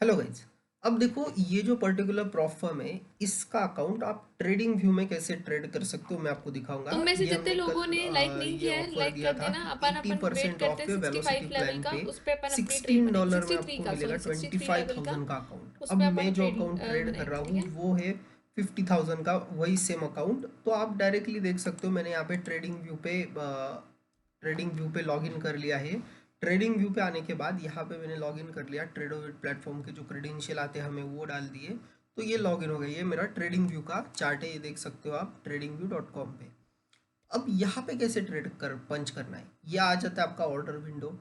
Hello guys. अब देखो ये जो पर्टिकुलर प्रॉप फर्म है इसका अकाउंट आप ट्रेडिंग व्यू में कैसे ट्रेड कर सकते हो मैं आपको दिखाऊंगा। तुम में से ये जितने हमने लोगों कल ने लाइक नहीं ये किया है ऑफर लाइक दिया कर था देना। कि अपन वेट 80% करते ऑफ हैं पे वेलोसिटी 65 लेवल प्लान का, पे उस पे अपन अपनी ट्रेड बनाएंगे। $16 में 63 आपको का, मिलेगा सॉरी 63 लेवल का, 25,000 का अकाउंट। उस अब पे मैं अपन जो ट्रेड अकाउंट ट्रेड कर बनाएंगे, रहा ठीक हूँ है। वो है 50,000 का, वही सेम अकाउंट। तो आप डायरेक्टली देख सकते हो मैंने यहाँ पे ट्रेडिंग व्यू पे लॉग इन कर लिया है। ट्रेडिंग व्यू पे आने के बाद यहाँ पे मैंने लॉग इन कर लिया। ट्रेडोविट प्लेटफॉर्म के जो क्रेडेंशियल आते हैं हमें वो डाल दिए। तो ये लॉग इन हो गया। ये मेरा ट्रेडिंग व्यू का चार्ट है, ये देख सकते हो आप tradingview.com पे। अब यहाँ पे कैसे ट्रेड कर पंच करना है, ये आ जाता है आपका ऑर्डर विंडो।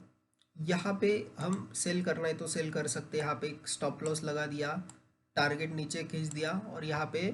यहाँ पे हम सेल करना है तो सेल कर सकते हैं। यहाँ पे एक स्टॉप लॉस लगा दिया, टारगेट नीचे खींच दिया और यहाँ पे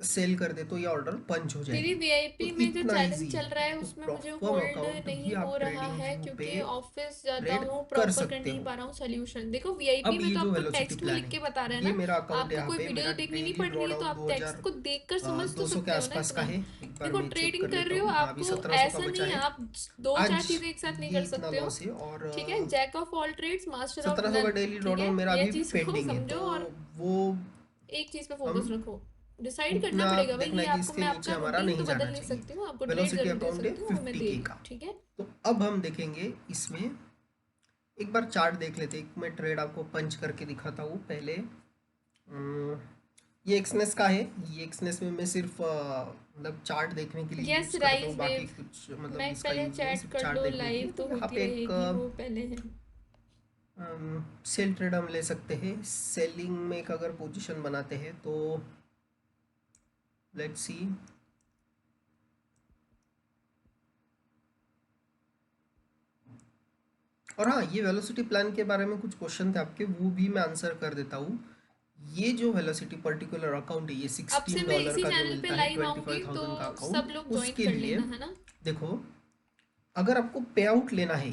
सेल कर दे तो ये ऑर्डर पंच हो दीदी जाएगी। वीआईपी तो में जो इतना चैलेंज इजी चल है। रहा है तो उसमें मुझे प्रॉपर होल्ड अकाउंट भी नहीं आप हो रहा ट्रेडिंग है व्यू पे क्योंकि ऑफिस जाता ट्रेड हूँ, कर प्रॉपर कर सकते नहीं हो। पा रहा हूँ सोल्यूशन। देखो वीआईपी अब में ये तो जो आपको वेलोसिटी टेक्स्ट में प्लान लिख है, के बता रहा है ये ना। मेरा अकाउंट आपको यहाँ कोई पे वीडियो मेरा देखनी नहीं डेली पड़ रही है तो ड्रॉडाउन आप टेक्स्ट 2000 को देखकर समझ तो 200 के सकते हो ना आसपास का इतना। है। एक बार देखो मैं चेक ट्रेडिंग कर कर लेता रहे हो, हूँ। हाँ, अभी आपको 1700 का ऐसा बचा नहीं है है। आप दो चार आज चीजें एक साथ नहीं ये कर इतना सकते हो। लॉस है और ठीक है, jack of all trades master of 1700 का नन। डेली ठीक ड्रॉडाउन है, मेरा ये अभी भी चीज को पेंडिंग है। समझो तो और वो एक चीज पे हम फोकस रखो। डिसाइड करना उतना पड़ेगा भाई, देखना ये है कि आपको इसके मैं नीचे आपका हमारा रूटीन तो नहीं जाना बदल नहीं चाहिए। सकती हूँ, आपको ट्रेड वेलोसिटी जरूर दे अकाउंट है सकती हूँ, वो मैं 50 दे के रही हूँ, का। ठीक है। तो अब हम देखेंगे इसमें, एक बार चार्ट देख लेते हैं। मैं ट्रेड आपको पंच करके दिखाता हूँ पहले। ये एक्सनेस का है। ये एक्सनेस में मैं सिर्फ मतलब चार्ट देखने के लिए यस यूज़ करता हूँ, राइज बाकी वेव। कुछ मतलब मैं इसका पहले यूज़ नहीं है, चैट सिर्फ कर चार्ट लो, देखने के लिए। लाइव तो तो यहाँ होती पे एक रहेगी, वो पहले है। सेल ट्रेड हम ले सकते हैं। सेलिंग में एक अगर पोजीशन बनाते हैं तो लेट्स सी। और हाँ, ये वेलोसिटी प्लान के बारे में कुछ क्वेश्चन थे आपके, वो भी मैं आंसर कर देता हूँ। ये जो वेलोसिटी पर्टिकुलर अकाउंट है, ये अब से मैं $16 इसी का जो चैनल पे मिलता है लाइव आऊंगी तो 25,000 का सब अकाउंट, लोग ज्वाइन उसके कर लिए लेना, है ना। देखो, अगर आपको पे आउट लेना है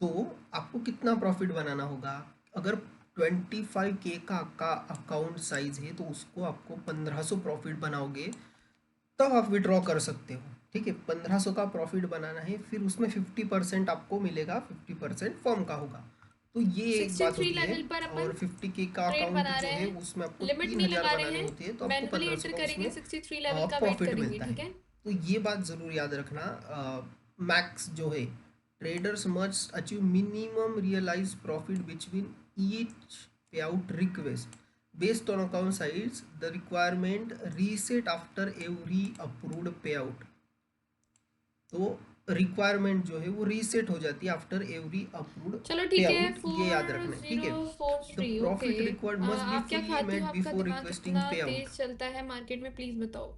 तो आपको कितना प्रॉफिट बनाना होगा। अगर 25K का अकाउंट साइज है तो उसको आपको 1500 प्रॉफिट बनाओगे तब आप विड्रॉ कर सकते हो। ठीक है, 1500 का प्रॉफिट बनाना है, फिर उसमें 50% आपको मिलेगा, 50% फर्म का होगा। तो ये एक सिक्सटी बात थ्री होती है। लेवल पर अपन और 50K का ट्रेड अकाउंट बना जो रहे है हैं, उसमें आपको लिमिट नहीं 3000 लगा रहे बनाने होती है, तो हैं, आपको मैनुअली 1500 एंटर का करेंगे, उसमें 63 लेवल का वेट प्रॉफिट करेंगे, मिलता ठीक है। है। तो ये बात ज़रूर याद रखना। मैक्स जो है, traders must achieve minimum realize profit between each pay out request based on account size. The requirement reset after every approved payout. तो रिक्वायरमेंट जो है वो रीसेट हो जाती है आफ्टर एवरी अप्रूव्ड चलो पे ठीक है, आउट, ये याद फोर रखना है। ठीक जीरो है, four the three okay. Profit required must be आप क्या फुली खाते हो, मेड आपका बिफोर दिमाग रिक्वेस्टिंग कितना पे आउट। तेज चलता है मार्केट में, प्लीज बताओ।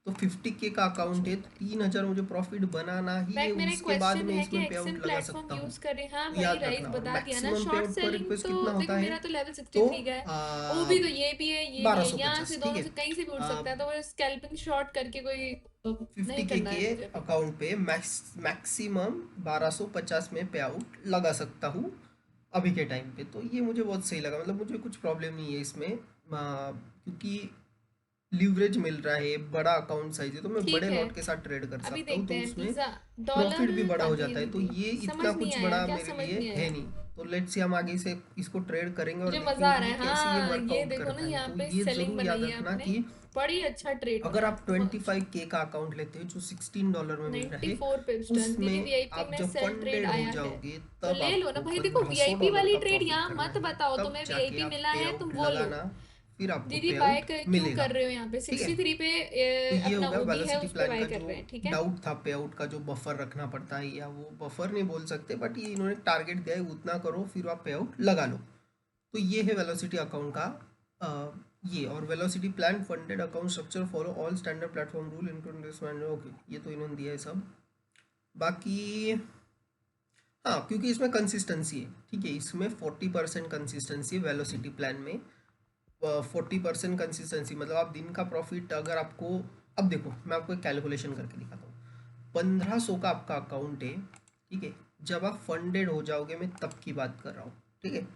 तो 50K का कुछ अकाउंट है नहीं तो भाई। 3000 मुझे प्रॉफिट बनाना ही है, बैक मेरा एक उसके बाद क्वेश्चन मैं है कि इसमें पे आउट एक्सन लगा प्लेटफॉर्म सकता हूँ। यूज करें, हाँ तो भाई याद राइस रखना। और बता दिया ना। मैक्सिमम पे शॉर्ट आउट पर सेलिंग रिक्वेस्ट तो कितना होता देखो है, मेरा तो लेवल सिक्सटी तो थ्री का है। ओ भी तो ये भी है, ये भी है, यहाँ 1250। से ठीक दोनों है, से कहीं से भी उठ सकता है, तो वो स्कैल्पिंग शॉर्ट करके कोई फिफ्टी नहीं के करना के है मुझे अभी। अकाउंट पे मैक्सिमम 1250 में पे आउट लगा सकता हूँ अभी के टाइम पे। तो ये मुझे बहुत सही लगा, मतलब मुझे कुछ प्रॉब्लम नहीं है इसमें। क्योंकि लीवरेज मिल रहा है, बड़ा अकाउंट साइज है, तो मैं ठीक बड़े है, लॉट के साथ ट्रेड कर अभी सकता हूँ, देखते तो हैं उसमें पिज्जा डॉलर प्रॉफिट भी बड़ा आ हो गई जाता है। तो दीदी। ये समझ इतना नहीं कुछ आया, बड़ा क्या मेरे समझ लिए नहीं है आया। नहीं। तो लेट्स से हम आगे से इसको ट्रेड करेंगे और मुझे मजा आ देखेंगे रहा कि है, कैसे ये हाँ ये वर्कआउट देखो ना, करता है। यहाँ तो पे ये सेलिंग ज़रूर बनाई याद है रखना आपने। कि बड़ी अच्छा ट्रेड अगर बनाया, आप बहुत अच्छा। 25K का अकाउंट लेते हो जो $16 में मिल रहा है, 94 पिप्स डन दीदी, उसमें वीआईपी आप में जब सेल ट्रेड फंडेड हो आया है जाओगे तो तब ले लो ना आपको भाई। देखो पंद्रह सौ वीआईपी डॉलर वाली का ट्रेड प्रॉफिट यहाँ करना मत है, बताओ, तब तुम्हें जाके वीआईपी आप मिला पे है तुम आउट वो लो। लगाना, फिर आपको दीदी पे बाय आउट क्यों मिलेगा। कर रहे हो यहाँ पे, ठीक है, 63 पे तो ये हो अपना गया ओबी है वेलोसिटी उस पे प्लान बाय का कर जो रहे हैं, ठीक है। डाउट था। पे आउट का जो बफर रखना पड़ता है, या वो बफर नहीं बोल सकते, बट ये इन्होंने टारगेट दिया है उतना करो फिर आप पे आउट लगा लो। तो ये है वेलोसिटी अकाउंट का ये। और velocity plan funded account structure follow all standard platform rule including this manual. Okay, ये तो इन्होंने दिया है सब। बाकी हाँ, क्योंकि इसमें कंसिस्टेंसी है। ठीक है, इसमें 40% कंसिस्टेंसी है वेलोसिटी प्लान में। 40% कंसिस्टेंसी मतलब आप दिन का प्रॉफिट अगर आपको, अब देखो मैं आपको एक कैलकुलेशन करके दिखाता हूँ। 1500 का आपका अकाउंट है, ठीक है, जब आप फंडेड हो जाओगे, मैं तब की बात कर रहा हूँ। ठीक है,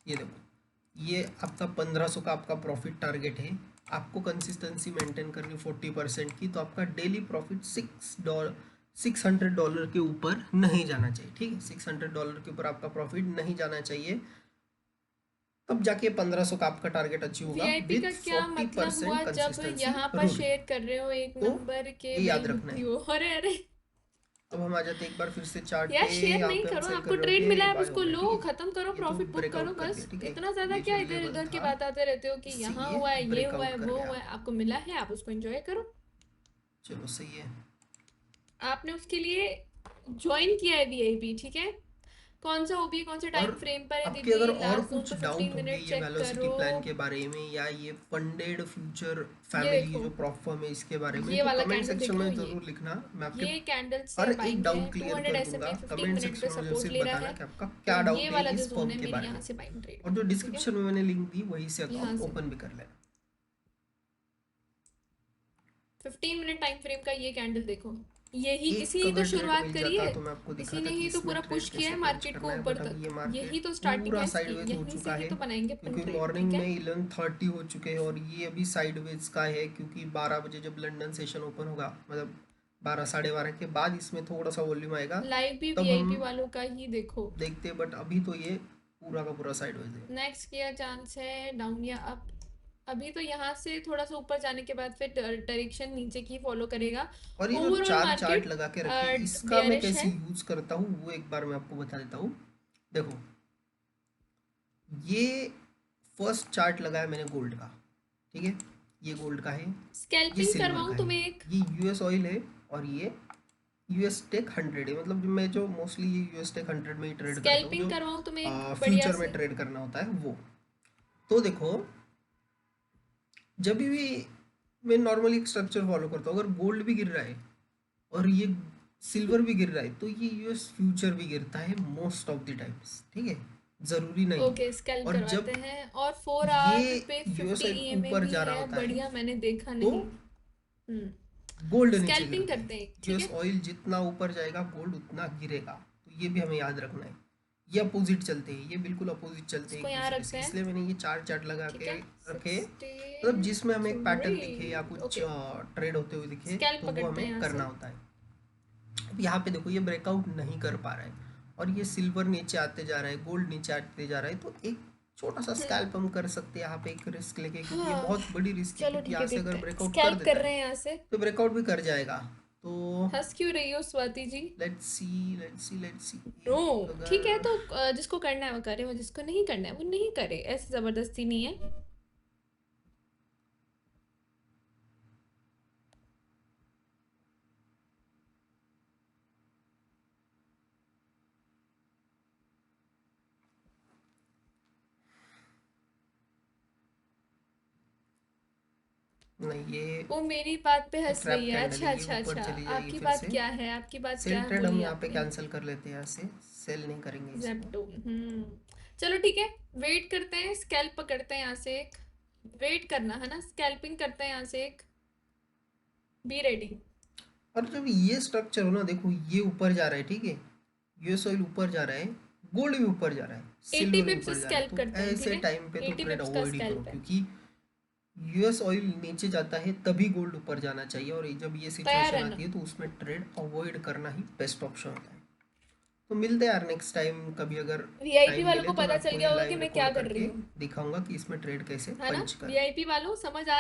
ये देखो, ये आपका 1500 का आपका प्रॉफिट टारगेट है। आपको कंसिस्टेंसी मेंटेन करनी 40% की, तो आपका डेली प्रॉफिट $600 के ऊपर नहीं जाना चाहिए, ठीक है। $600 के ऊपर आपका प्रॉफिट नहीं जाना चाहिए, तब जाके 1500 का आपका टारगेट अचीव होगा वीआईपी विथ का क्या मतलब हुआ 40% जब कंसिस्टेंसी यहाँ पर रूल। शेयर कर रहे हो एक तो नंबर के ये याद बड़ी रखना बुद्धि है। हो। अरे अरे अब हम आ जाते हैं एक बार फिर से चार्ट यार, पे। शेयर यहाँ नहीं पे हम करो, सेल कर आपको रहे ट्रेड होके मिला है, आप बाय हो उसको गया, लो, ठीक है। खत्म करो, ये तो प्रॉफिट बुक करो, ब्रेकआउट कर बस। दिया, ठीक है। इतना ज्यादा ये क्या जो इधर लेवल उधर की था बात आते रहते हो कि इससे यहाँ ये हुआ है, ये हुआ है, ब्रेकआउट कर वो गया। हुआ है। आपको मिला है, आप उसको एंजॉय करो। चलो सही है। आपने उसके लिए ज्वाइन किया है वीआईपी, ठीक है। कौन सा ओबी, कौन से और टाइम फ्रेम पर है आपके दीदी? अगर और लास्ट जोन कुछ पे डाउट 15 होंगे मिनट ये चेक वेलोसिटी करो। प्लान के बारे में या ये फंडेड फ्यूचर ये फैमिली देखो, जो प्रॉप फर्म है इसके बारे में, ये तो वाला कमेंट कैंडल सेक्शन देख लो। में ज़रूर लिखना। मैं आपके ये कैंडल हर से एक बाइंग है, डाउट क्लियर 200 कर SMA दूंगा। 15 कमेंट मिनट पे सेक्शन में मुझे सपोर्ट सिर्फ ले रहा बताना है। कि आपका तो क्या ये डाउट है वाला जो इस जोन फर्म है के मेरी बारे यहाँ में। से बाइंग ट्रेड और जो करो, ठीक है। डिस्क्रिप्शन में मैंने लिंक दी वहीं से यहाँ अकाउंट से ओपन भी कर लेना। 15 मिनट टाइम फ्रेम का ये कैंडल देखो। यही एक इसी ने तो अगर ट्रेड शुरुआत मिल करी जाता है, तो मैं आपको इसी दिखाता ने कि ही तो इसमें पूरा ट्रेड पुश किया कैसे है पंच मार्केट को करना है, ऊपर बट अभी तक। ये यही मार्केट तो स्टार्टिंग पूरा है इसकी, साइडवेज हो यहीं से चुका ही है, तो बनाएंगे अपन क्योंकि ट्रेड, मॉर्निंग ठीक है। में 11:30 हो चुके हैं और ये अभी साइडवेज का है, क्योंकि 12 बजे जब लंदन सेशन ओपन होगा, मतलब 12 12:30 के बाद इसमें थोड़ा सा वॉल्यूम आएगा, लाइव भी तब हम वीआईपी वालों का ही देखो। देखते हैं। बट अभी तो ये पूरा का पूरा साइडवेज है। नेक्स्ट क्या चांस है, डाउन या अप? अभी तो यहाँ से थोड़ा सा ऊपर जाने के बाद फिर डायरेक्शन नीचे की फॉलो करेगा। और ये जो ओवरऑल चार चार्ट मार्केट लगा के रखे इसका मैं बेयरिश कैसे है। यूज करता हूँ वो एक बार मैं आपको बता देता हूँ। देखो, ये फर्स्ट चार्ट लगाया मैंने गोल्ड का, ठीक है। ये गोल्ड का है, ये स्कैल्पिंग सिल्वर करवाऊँ का तुम्हें है, एक? ये यूएस ऑयल है, और ये यूएस टेक 100 है। मतलब मैं जो मोस्टली ये यूएस टेक 100 में ही ट्रेड करता हूँ, स्कैल्पिंग जो करवाऊँ तुम्हें एक बढ़िया फ्यूचर में सी? ट्रेड करना होता है वो। तो देखो, जब भी मैं नॉर्मली एक स्ट्रक्चर फॉलो करता हूँ, अगर गोल्ड भी गिर रहा है और ये सिल्वर भी गिर रहा है, तो ये यूएस फ्यूचर भी गिरता है मोस्ट ऑफ द टाइम्स, ठीक है। ज़रूरी नहीं। ओके, स्कैल्प और करवाते जब हैं। और 4 ये आवर पे यूएस 50 ऑयल EMA ऊपर भी जा रहा है, होता है बढ़िया, मैंने देखा तो नहीं। गोल्ड नीचे स्कैल्पिंग गिरता करते है। हैं, ठीक यूएस है। ऑयल जितना ऊपर जाएगा गोल्ड उतना गिरेगा, तो ये भी हमें याद रखना है। ये अपोजिट चलते हैं, ये बिल्कुल अपोजिट चलते हैं इसको एक यहाँ दूसरे रखते से, हैं, इसलिए मैंने ये चार चार्ट लगा ठीक के है। रखे। मतलब जिसमें हमें एक पैटर्न दिखे या 63, कुछ ओके। ट्रेड होते हुए दिखे, स्कैल्प तो वो पकड़ते हैं हमें यहाँ करना से। होता है। अब यहाँ पे देखो, ये ब्रेकआउट नहीं कर पा रहा है और ये सिल्वर नीचे आते जा रहा है, गोल्ड नीचे आते जा रहा है, तो एक छोटा सा स्कैल्प हम कर सकते हैं यहाँ पे, एक रिस्क लेके, क्योंकि ये हाँ, बहुत बड़ी रिस्क है, चलो क्योंकि ठीक यहाँ है, से अगर देखते हैं। ब्रेकआउट कर स्कैल्प देता कर है रहे हैं यहाँ से। तो ब्रेकआउट भी कर जाएगा। तो हंस क्यों रही हो Swati ji? Let's see, let's see, let's see. No, ठीक है, अगर तो जिसको करना है वो करे, वो जिसको नहीं करना है वो नहीं करे, ऐसे जबरदस्ती नहीं है। नहीं, ये वो मेरी बात पे हंस ट्रैप रही है। कैंडल अच्छा है, ये अच्छा ऊपर अच्छा, चली जाएगी आपकी फिर बात से। क्या है, आपकी बात क्या सेल है, ट्रेड हम बोलिए यहाँ पे आपने। कैंसिल कर लेते हैं, यहाँ से सेल नहीं करेंगे इसको। जेप्टो, चलो ठीक है। वेट करते हैं, स्कैल्प पकड़ते हैं यहाँ से एक। वेट करना है ना, स्कैल्पिंग करते हैं यहाँ से एक। Be ready. और जब ये स्ट्रक्चर हो ना, देखो ये ऊपर जा रहा है, ठीक है, यूएस ऑयल ऊपर जा रहा है, गोल्ड भी ऊपर जा रहा है, 80 सिल्वर भी पिप्स ऊपर जा रहा है, स्कैल्प तो करते हैं, ठीक ऐसे है। टाइम पे तो 80 ट्रेड पिप्स का अवॉइड ही करो, स्कैल्प है। क्योंकि यूएस ऑयल नीचे जाता है तभी गोल्ड ऊपर जाना चाहिए, और जब ये तैयार सिचुएशन है ना? आती है तो उसमें ट्रेड अवॉइड करना ही बेस्ट ऑप्शन होता है। तो मिलते हैं यार नेक्स्ट टाइम कभी, अगर वीआईपी टाइम वालों मिले को तो मैं पता चल आपको गया ये होगा कि लाइव मैं क्या रिकॉर्ड कर रही करके हूँ, दिखाऊंगा कि इसमें ट्रेड कैसे है ना? पंच करें। वीआईपी वालों समझ आ